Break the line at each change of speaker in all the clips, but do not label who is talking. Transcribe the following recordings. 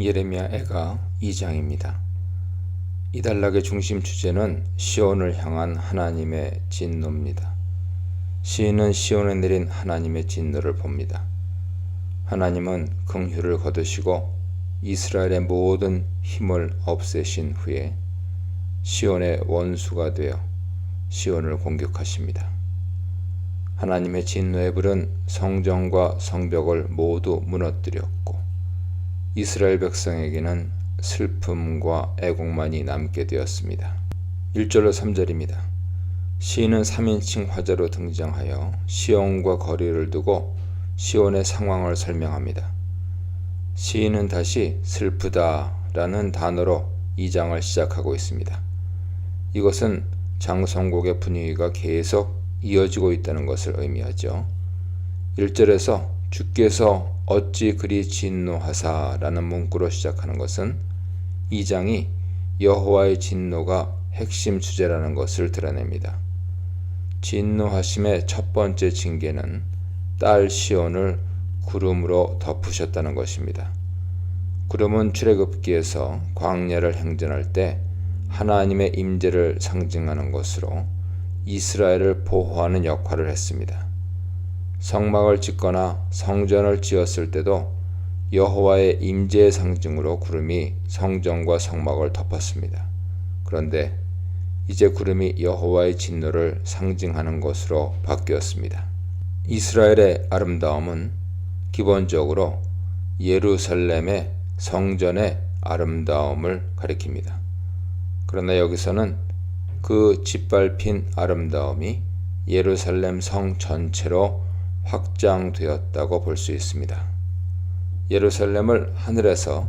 예레미야 애가 2장입니다. 이 단락의 중심 주제는 시온을 향한 하나님의 진노입니다. 시인은 시온에 내린 하나님의 진노를 봅니다. 하나님은 긍휼을 거두시고 이스라엘의 모든 힘을 없애신 후에 시온의 원수가 되어 시온을 공격하십니다. 하나님의 진노의 불은 성전과 성벽을 모두 무너뜨렸고 이스라엘 백성에게는 슬픔과 애곡만이 남게 되었습니다. 1절로 3절입니다. 시인은 3인칭 화자로 등장하여 시온과 거리를 두고 시온의 상황을 설명합니다. 시인은 다시 슬프다 라는 단어로 2장을 시작하고 있습니다. 이것은 장성곡의 분위기가 계속 이어지고 있다는 것을 의미하죠. 1절에서 주께서 어찌 그리 진노하사 라는 문구로 시작하는 것은 2장이 여호와의 진노가 핵심 주제라는 것을 드러냅니다. 진노하심의 첫 번째 징계는 딸 시온을 구름으로 덮으셨다는 것입니다. 구름은 출애굽기에서 광야를 행전할 때 하나님의 임재를 상징하는 것으로 이스라엘을 보호하는 역할을 했습니다. 성막을 짓거나 성전을 지었을 때도 여호와의 임재의 상징으로 구름이 성전과 성막을 덮었습니다. 그런데 이제 구름이 여호와의 진노를 상징하는 것으로 바뀌었습니다. 이스라엘의 아름다움은 기본적으로 예루살렘의 성전의 아름다움을 가리킵니다. 그러나 여기서는 그 짓밟힌 아름다움이 예루살렘 성 전체로 확장되었다고 볼 수 있습니다. 예루살렘을 하늘에서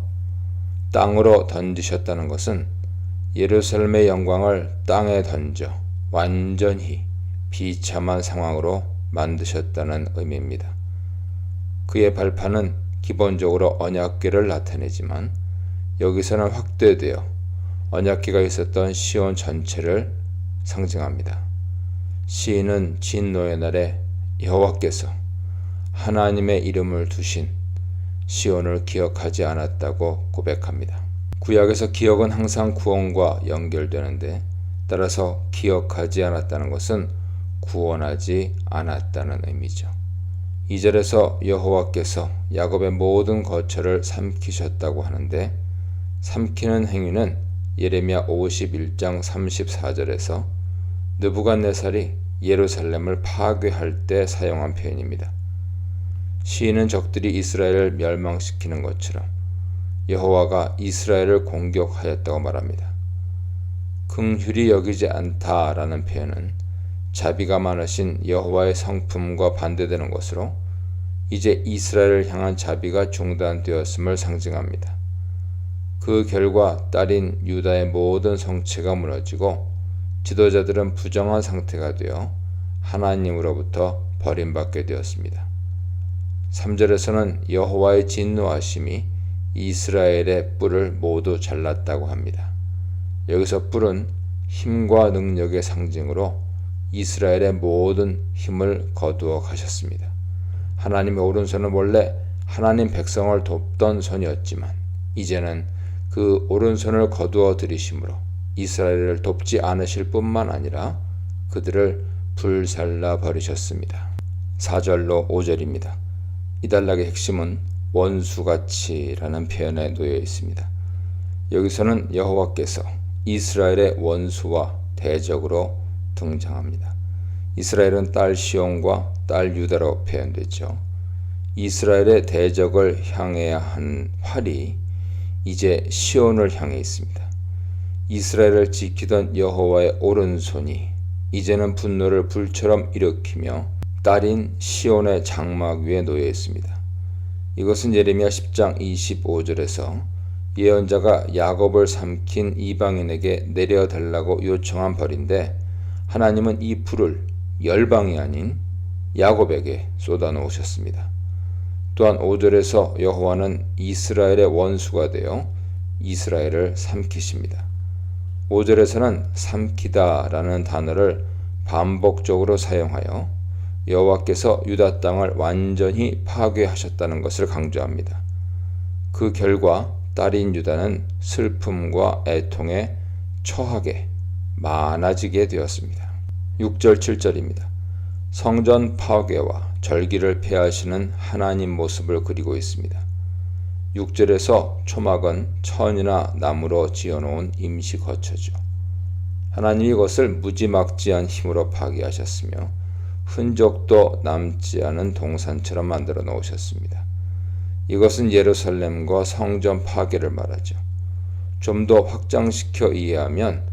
땅으로 던지셨다는 것은 예루살렘의 영광을 땅에 던져 완전히 비참한 상황으로 만드셨다는 의미입니다. 그의 발판은 기본적으로 언약궤를 나타내지만 여기서는 확대되어 언약궤가 있었던 시온 전체를 상징합니다. 시인은 진노의 날에 여호와께서 하나님의 이름을 두신 시온을 기억하지 않았다고 고백합니다. 구약에서 기억은 항상 구원과 연결되는데 따라서 기억하지 않았다는 것은 구원하지 않았다는 의미죠. 2절에서 여호와께서 야곱의 모든 거처를 삼키셨다고 하는데 삼키는 행위는 예레미야 51장 34절에서 느부갓네살이 예루살렘을 파괴할 때 사용한 표현입니다. 시인은 적들이 이스라엘을 멸망시키는 것처럼 여호와가 이스라엘을 공격하였다고 말합니다. 긍휼히 여기지 않다라는 표현은 자비가 많으신 여호와의 성품과 반대되는 것으로 이제 이스라엘을 향한 자비가 중단되었음을 상징합니다. 그 결과 딸인 유다의 모든 성체가 무너지고 지도자들은 부정한 상태가 되어 하나님으로부터 버림받게 되었습니다. 3절에서는 여호와의 진노하심이 이스라엘의 뿔을 모두 잘랐다고 합니다. 여기서 뿔은 힘과 능력의 상징으로 이스라엘의 모든 힘을 거두어 가셨습니다. 하나님의 오른손은 원래 하나님 백성을 돕던 손이었지만 이제는 그 오른손을 거두어 들이심으로 이스라엘을 돕지 않으실 뿐만 아니라 그들을 불살라 버리셨습니다. 4절로 5절입니다. 이 단락의 핵심은 원수같이라는 표현에 놓여 있습니다. 여기서는 여호와께서 이스라엘의 원수와 대적으로 등장합니다. 이스라엘은 딸 시온과 딸 유다로 표현되죠. 이스라엘의 대적을 향해야 한 활이 이제 시온을 향해 있습니다. 이스라엘을 지키던 여호와의 오른손이 이제는 분노를 불처럼 일으키며 딸인 시온의 장막 위에 놓여 있습니다. 이것은 예레미야 10장 25절에서 예언자가 야곱을 삼킨 이방인에게 내려달라고 요청한 벌인데 하나님은 이 불을 열방이 아닌 야곱에게 쏟아놓으셨습니다. 또한 5절에서 여호와는 이스라엘의 원수가 되어 이스라엘을 삼키십니다. 5절에서는 삼키다 라는 단어를 반복적으로 사용하여 여호와께서 유다 땅을 완전히 파괴하셨다는 것을 강조합니다. 그 결과 딸인 유다는 슬픔과 애통에 처하게 많아지게 되었습니다. 6절 7절입니다. 성전 파괴와 절기를 폐하시는 하나님 모습을 그리고 있습니다. 6절에서 초막은 천이나 나무로 지어놓은 임시 거처죠. 하나님이 이것을 무지막지한 힘으로 파괴하셨으며 흔적도 남지 않은 동산처럼 만들어 놓으셨습니다. 이것은 예루살렘과 성전 파괴를 말하죠. 좀 더 확장시켜 이해하면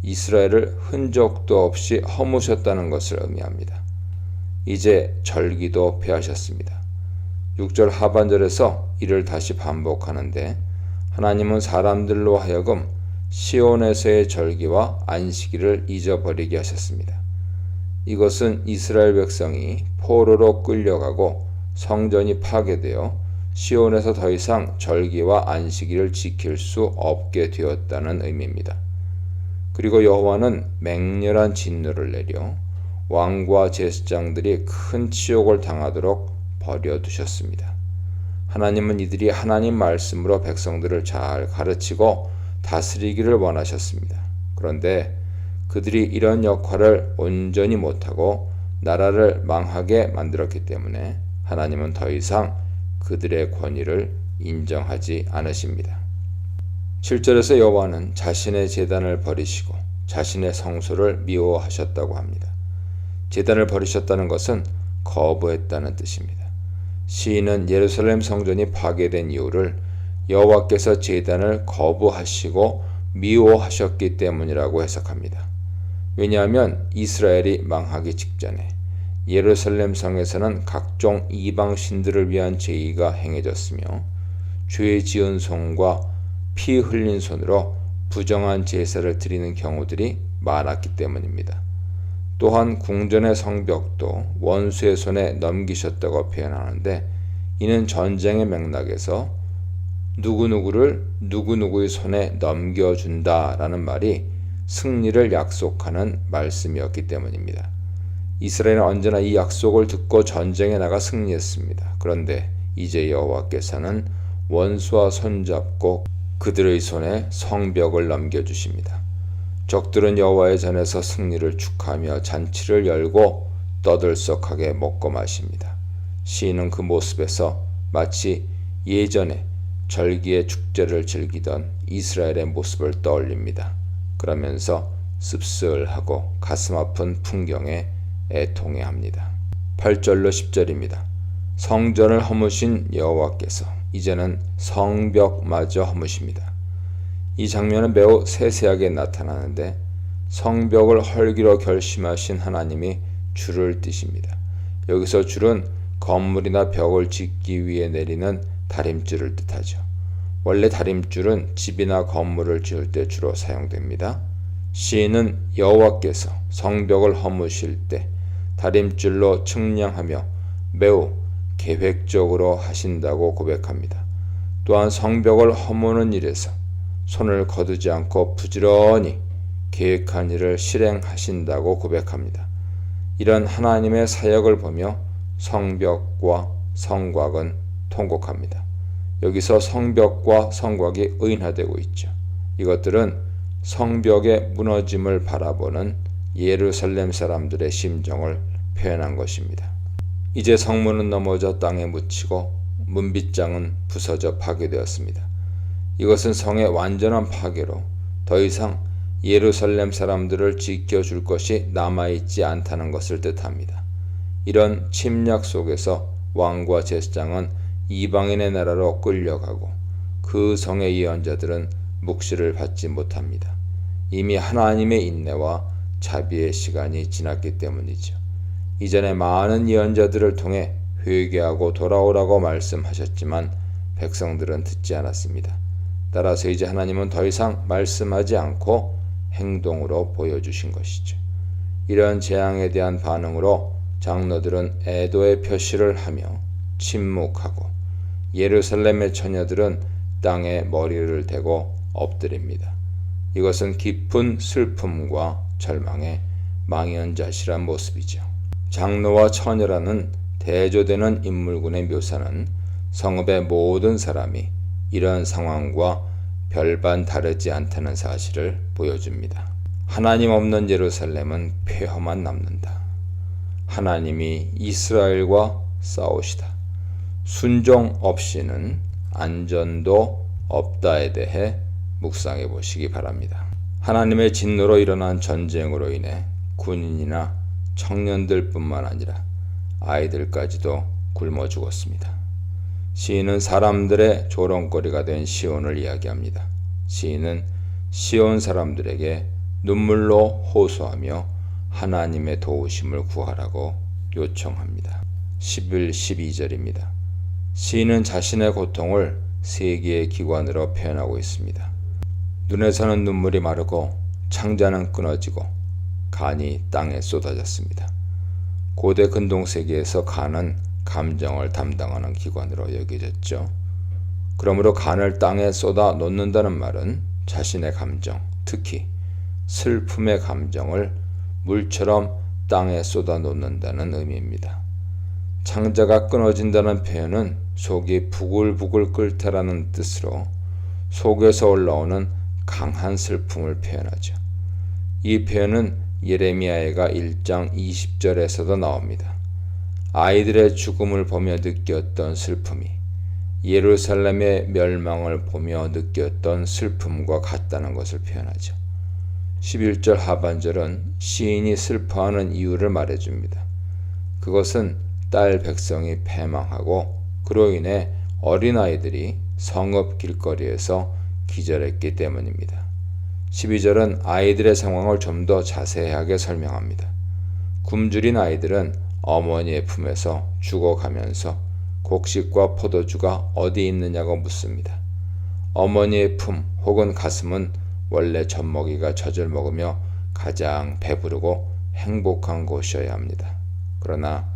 이스라엘을 흔적도 없이 허무셨다는 것을 의미합니다. 이제 절기도 폐하셨습니다. 6절 하반절에서 이를 다시 반복하는데 하나님은 사람들로 하여금 시온에서의 절기와 안식일을 잊어버리게 하셨습니다. 이것은 이스라엘 백성이 포로로 끌려가고 성전이 파괴되어 시온에서 더 이상 절기와 안식일을 지킬 수 없게 되었다는 의미입니다. 그리고 여호와는 맹렬한 진노를 내려 왕과 제사장들이 큰 치욕을 당하도록 버려두셨습니다. 하나님은 이들이 하나님 말씀으로 백성들을 잘 가르치고 다스리기를 원하셨습니다. 그런데 그들이 이런 역할을 온전히 못하고 나라를 망하게 만들었기 때문에 하나님은 더 이상 그들의 권위를 인정하지 않으십니다. 7절에서 여호와는 자신의 제단을 버리시고 자신의 성소를 미워하셨다고 합니다. 제단을 버리셨다는 것은 거부했다는 뜻입니다. 시인은 예루살렘 성전이 파괴된 이유를 여호와께서 제단을 거부하시고 미워하셨기 때문이라고 해석합니다. 왜냐하면 이스라엘이 망하기 직전에 예루살렘 성에서는 각종 이방 신들을 위한 제의가 행해졌으며 죄 지은 손과 피 흘린 손으로 부정한 제사를 드리는 경우들이 많았기 때문입니다. 또한 궁전의 성벽도 원수의 손에 넘기셨다고 표현하는데 이는 전쟁의 맥락에서 누구누구를 누구누구의 손에 넘겨준다라는 말이 승리를 약속하는 말씀이었기 때문입니다. 이스라엘은 언제나 이 약속을 듣고 전쟁에 나가 승리했습니다. 그런데 이제 여호와께서는 원수와 손잡고 그들의 손에 성벽을 넘겨주십니다. 적들은 여호와의 전에서 승리를 축하하며 잔치를 열고 떠들썩하게 먹고 마십니다. 시인은 그 모습에서 마치 예전에 절기의 축제를 즐기던 이스라엘의 모습을 떠올립니다. 그러면서 씁쓸하고 가슴 아픈 풍경에 애통해합니다. 8절로 10절입니다. 성전을 허무신 여호와께서 이제는 성벽마저 허무십니다. 이 장면은 매우 세세하게 나타나는데 성벽을 헐기로 결심하신 하나님이 줄을 띠십니다. 여기서 줄은 건물이나 벽을 짓기 위해 내리는 다림줄을 뜻하죠. 원래 다림줄은 집이나 건물을 지을 때 주로 사용됩니다. 시인은 여호와께서 성벽을 허무실 때 다림줄로 측량하며 매우 계획적으로 하신다고 고백합니다. 또한 성벽을 허무는 일에서 손을 거두지 않고 부지런히 계획한 일을 실행하신다고 고백합니다. 이런 하나님의 사역을 보며 성벽과 성곽은 통곡합니다. 여기서 성벽과 성곽이 의인화되고 있죠. 이것들은 성벽의 무너짐을 바라보는 예루살렘 사람들의 심정을 표현한 것입니다. 이제 성문은 넘어져 땅에 묻히고 문빗장은 부서져 파괴되었습니다. 이것은 성의 완전한 파괴로 더 이상 예루살렘 사람들을 지켜줄 것이 남아있지 않다는 것을 뜻합니다. 이런 침략 속에서 왕과 제사장은 이방인의 나라로 끌려가고 그 성의 예언자들은 묵시를 받지 못합니다. 이미 하나님의 인내와 자비의 시간이 지났기 때문이죠. 이전에 많은 예언자들을 통해 회개하고 돌아오라고 말씀하셨지만 백성들은 듣지 않았습니다. 따라서 이제 하나님은 더 이상 말씀하지 않고 행동으로 보여주신 것이죠. 이런 재앙에 대한 반응으로 장로들은 애도의 표시를 하며 침묵하고 예루살렘의 처녀들은 땅에 머리를 대고 엎드립니다. 이것은 깊은 슬픔과 절망의 망연자실한 모습이죠. 장로와 처녀라는 대조되는 인물군의 묘사는 성읍의 모든 사람이 이런 상황과 별반 다르지 않다는 사실을 보여줍니다. 하나님 없는 예루살렘은 폐허만 남는다. 하나님이 이스라엘과 싸우시다. 순종 없이는 안전도 없다에 대해 묵상해 보시기 바랍니다. 하나님의 진노로 일어난 전쟁으로 인해 군인이나 청년들뿐만 아니라 아이들까지도 굶어 죽었습니다. 시인은 사람들의 조롱거리가 된 시온을 이야기합니다. 시인은 시온 사람들에게 눈물로 호소하며 하나님의 도우심을 구하라고 요청합니다. 11, 12절입니다. 시인은 자신의 고통을 세 개의 기관으로 표현하고 있습니다. 눈에서는 눈물이 마르고 창자는 끊어지고 간이 땅에 쏟아졌습니다. 고대 근동세계에서 간은 감정을 담당하는 기관으로 여겨졌죠. 그러므로 간을 땅에 쏟아 놓는다는 말은 자신의 감정, 특히 슬픔의 감정을 물처럼 땅에 쏟아 놓는다는 의미입니다. 창자가 끊어진다는 표현은 속이 부글부글 끓다라는 뜻으로 속에서 올라오는 강한 슬픔을 표현하죠. 이 표현은 예레미야가 1장 20절에서도 나옵니다. 아이들의 죽음을 보며 느꼈던 슬픔이 예루살렘의 멸망을 보며 느꼈던 슬픔과 같다는 것을 표현하죠. 11절 하반절은 시인이 슬퍼하는 이유를 말해줍니다. 그것은 딸 백성이 패망하고 그로 인해 어린아이들이 성읍 길거리에서 기절했기 때문입니다. 12절은 아이들의 상황을 좀 더 자세하게 설명합니다. 굶주린 아이들은 어머니의 품에서 죽어가면서 곡식과 포도주가 어디 있느냐고 묻습니다. 어머니의 품 혹은 가슴은 원래 젖먹이가 젖을 먹으며 가장 배부르고 행복한 곳이어야 합니다. 그러나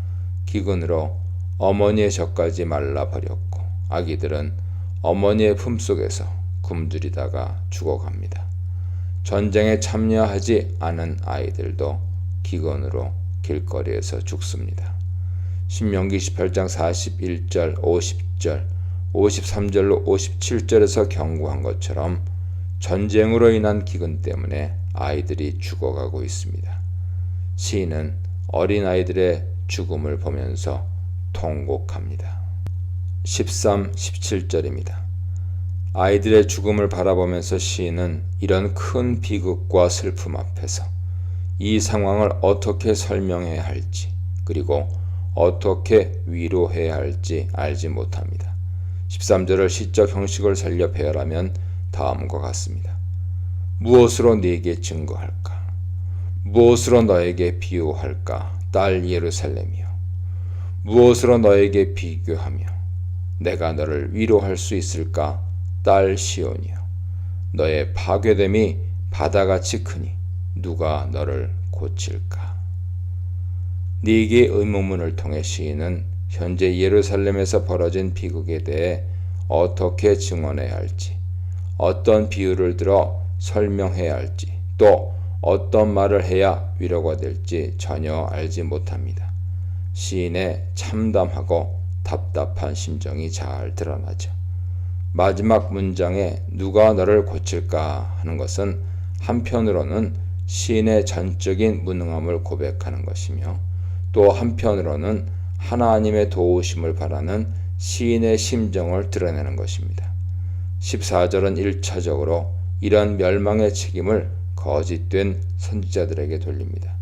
기근으로 어머니의 젖까지 말라버렸고 아기들은 어머니의 품속에서 굶주리다가 죽어갑니다. 전쟁에 참여하지 않은 아이들도 기근으로 길거리에서 죽습니다. 신명기 18장 41절, 50절, 53절로 57절에서 경고한 것처럼 전쟁으로 인한 기근 때문에 아이들이 죽어가고 있습니다. 시인은 어린아이들의 죽음을 보면서 통곡합니다. 13, 17절입니다. 아이들의 죽음을 바라보면서 시인은 이런 큰 비극과 슬픔 앞에서 이 상황을 어떻게 설명해야 할지 그리고 어떻게 위로해야 할지 알지 못합니다. 13절을 시적 형식을 살려 배열하면 다음과 같습니다. 무엇으로 네게 증거할까? 무엇으로 너에게 비유할까? 딸 예루살렘이여. 무엇으로 너에게 비교하며 내가 너를 위로할 수 있을까? 딸 시온이여. 너의 파괴됨이 바다같이 크니 누가 너를 고칠까? 네 개의 의문문을 통해 시인은 현재 예루살렘에서 벌어진 비극에 대해 어떻게 증언해야 할지, 어떤 비유를 들어 설명해야 할지, 또 어떤 말을 해야 위로가 될지 전혀 알지 못합니다. 시인의 참담하고 답답한 심정이 잘 드러나죠. 마지막 문장에 누가 너를 고칠까 하는 것은 한편으로는 시인의 전적인 무능함을 고백하는 것이며 또 한편으로는 하나님의 도우심을 바라는 시인의 심정을 드러내는 것입니다. 14절은 1차적으로 이런 멸망의 책임을 거짓된 선지자들에게 돌립니다.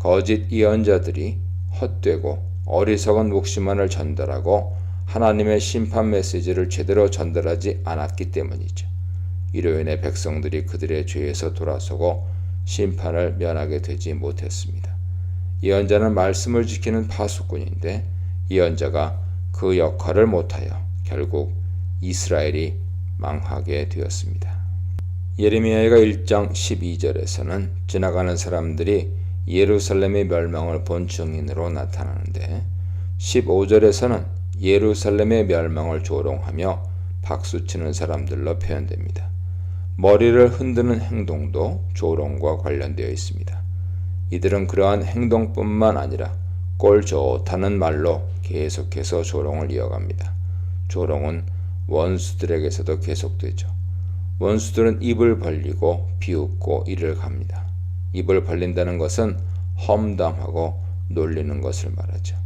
거짓 예언자들이 헛되고 어리석은 묵시만을 전달하고 하나님의 심판 메시지를 제대로 전달하지 않았기 때문이죠. 이로 인해 백성들이 그들의 죄에서 돌아서고 심판을 면하게 되지 못했습니다. 예언자는 말씀을 지키는 파수꾼인데 예언자가 그 역할을 못하여 결국 이스라엘이 망하게 되었습니다. 예레미야가 1장 12절에서는 지나가는 사람들이 예루살렘의 멸망을 본 증인으로 나타나는데 15절에서는 예루살렘의 멸망을 조롱하며 박수치는 사람들로 표현됩니다. 머리를 흔드는 행동도 조롱과 관련되어 있습니다. 이들은 그러한 행동뿐만 아니라 꼴 좋다는 말로 계속해서 조롱을 이어갑니다. 조롱은 원수들에게서도 계속되죠. 원수들은 입을 벌리고 비웃고 이를 갑니다. 입을 벌린다는 것은 험담하고 놀리는 것을 말하죠.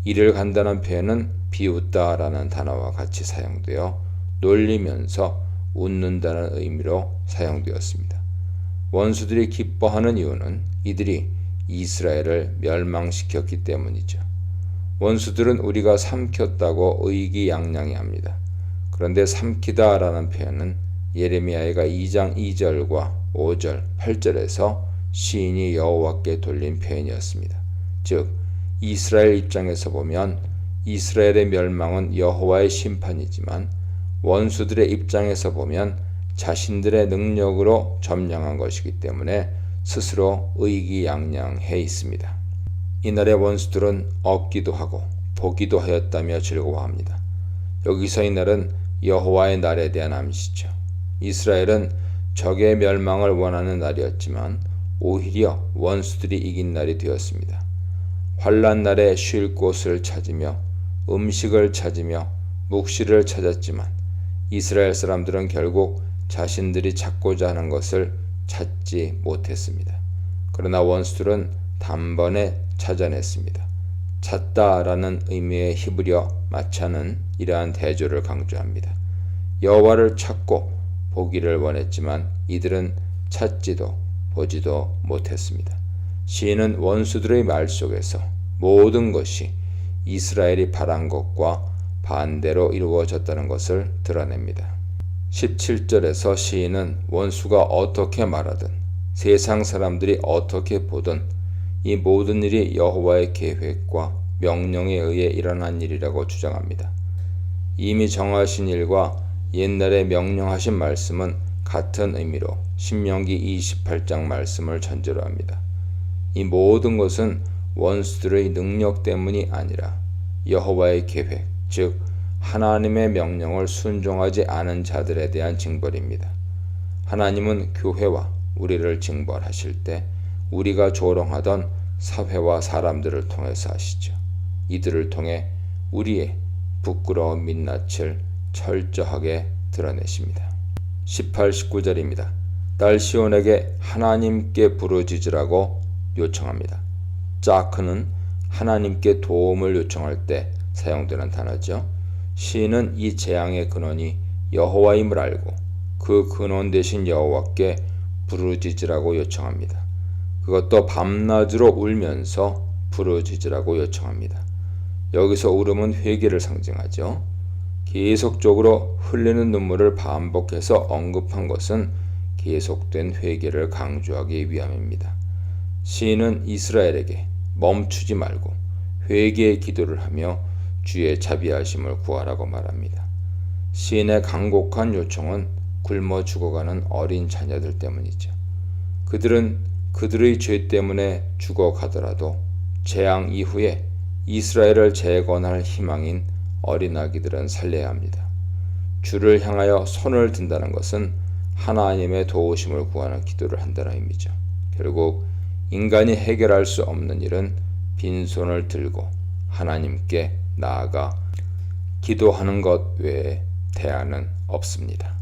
이를 간다는 표현은 비웃다라는 단어와 같이 사용되어 놀리면서 웃는다는 의미로 사용되었습니다. 원수들이 기뻐하는 이유는 이들이 이스라엘을 멸망시켰기 때문이죠. 원수들은 우리가 삼켰다고 의기양양해합니다. 그런데 삼키다라는 표현은 예레미야가 2장 2절과 5절, 8절에서 시인이 여호와께 돌린 표현이었습니다. 즉 이스라엘 입장에서 보면 이스라엘의 멸망은 여호와의 심판이지만 원수들의 입장에서 보면 자신들의 능력으로 점령한 것이기 때문에 스스로 의기양양해 있습니다. 이날의 원수들은 얻기도 하고 보기도 하였다며 즐거워합니다. 여기서 이날은 여호와의 날에 대한 암시죠. 이스라엘은 적의 멸망을 원하는 날이었지만 오히려 원수들이 이긴 날이 되었습니다. 환난 날에 쉴 곳을 찾으며 음식을 찾으며 묵시를 찾았지만 이스라엘 사람들은 결국 자신들이 찾고자 하는 것을 찾지 못했습니다. 그러나 원수들은 단번에 찾아냈습니다. 찾다라는 의미의 히브리어 마차는 이러한 대조를 강조합니다. 여호와를 찾고 보기를 원했지만 이들은 찾지도 보지도 못했습니다. 시인은 원수들의 말 속에서 모든 것이 이스라엘이 바란 것과 반대로 이루어졌다는 것을 드러냅니다. 17절에서 시인은 원수가 어떻게 말하든 세상 사람들이 어떻게 보든 이 모든 일이 여호와의 계획과 명령에 의해 일어난 일이라고 주장합니다. 이미 정하신 일과 옛날에 명령하신 말씀은 같은 의미로 신명기 28장 말씀을 전제로 합니다. 이 모든 것은 원수들의 능력 때문이 아니라 여호와의 계획, 즉 하나님의 명령을 순종하지 않은 자들에 대한 징벌입니다. 하나님은 교회와 우리를 징벌하실 때 우리가 조롱하던 사회와 사람들을 통해서 하시죠. 이들을 통해 우리의 부끄러운 민낯을 철저하게 드러내십니다. 18, 19절입니다. 딸 시온에게 하나님께 부르짖으라고 요청합니다. 짜크는 하나님께 도움을 요청할 때 사용되는 단어죠. 시인은 이 재앙의 근원이 여호와임을 알고 그 근원 대신 여호와께 부르짖으라고 요청합니다. 그것도 밤낮으로 울면서 부르짖으라고 요청합니다. 여기서 울음은 회개를 상징하죠. 계속적으로 흘리는 눈물을 반복해서 언급한 것은 계속된 회개를 강조하기 위함입니다. 시인은 이스라엘에게 멈추지 말고 회개의 기도를 하며 주의 자비하심을 구하라고 말합니다. 시인의 간곡한 요청은 굶어 죽어가는 어린 자녀들 때문이죠. 그들은 그들의 죄 때문에 죽어가더라도 재앙 이후에 이스라엘을 재건할 희망인 어린아기들은 살려야 합니다. 주를 향하여 손을 든다는 것은 하나님의 도우심을 구하는 기도를 한다는 의미죠. 결국 인간이 해결할 수 없는 일은 빈손을 들고 하나님께 나아가 기도하는 것 외에 대안은 없습니다.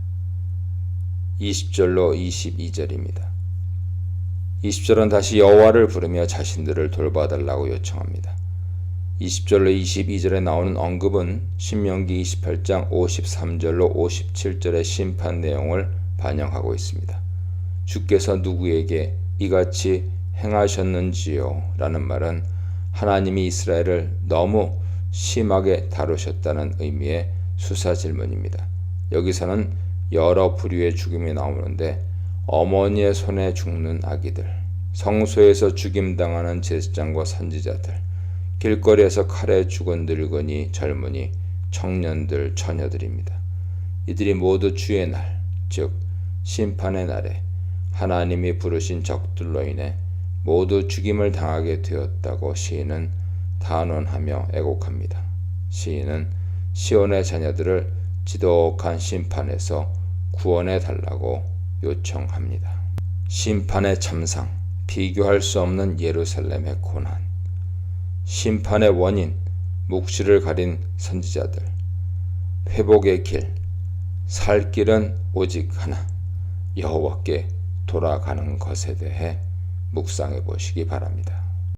20절로 22절입니다. 20절은 다시 여호와를 부르며 자신들을 돌봐달라고 요청합니다. 20절로 22절에 나오는 언급은 신명기 28장 53절로 57절의 심판 내용을 반영하고 있습니다. 주께서 누구에게 이같이 행하셨는지요? 라는 말은 하나님이 이스라엘을 너무 심하게 다루셨다는 의미의 수사 질문입니다. 여기서는 여러 부류의 죽임이 나오는데 어머니의 손에 죽는 아기들, 성소에서 죽임당하는 제사장과 선지자들, 길거리에서 칼에 죽은 늙은이, 젊은이, 청년들, 처녀들입니다. 이들이 모두 주의 날, 즉 심판의 날에 하나님이 부르신 적들로 인해 모두 죽임을 당하게 되었다고 시인은 단언하며 애곡합니다. 시인은 시온의 자녀들을 지독한 심판에서 구원해 달라고 요청합니다. 심판의 참상, 비교할 수 없는 예루살렘의 고난, 심판의 원인, 묵시를 가린 선지자들, 회복의 길, 살 길은 오직 하나, 여호와께 돌아가는 것에 대해 묵상해 보시기 바랍니다.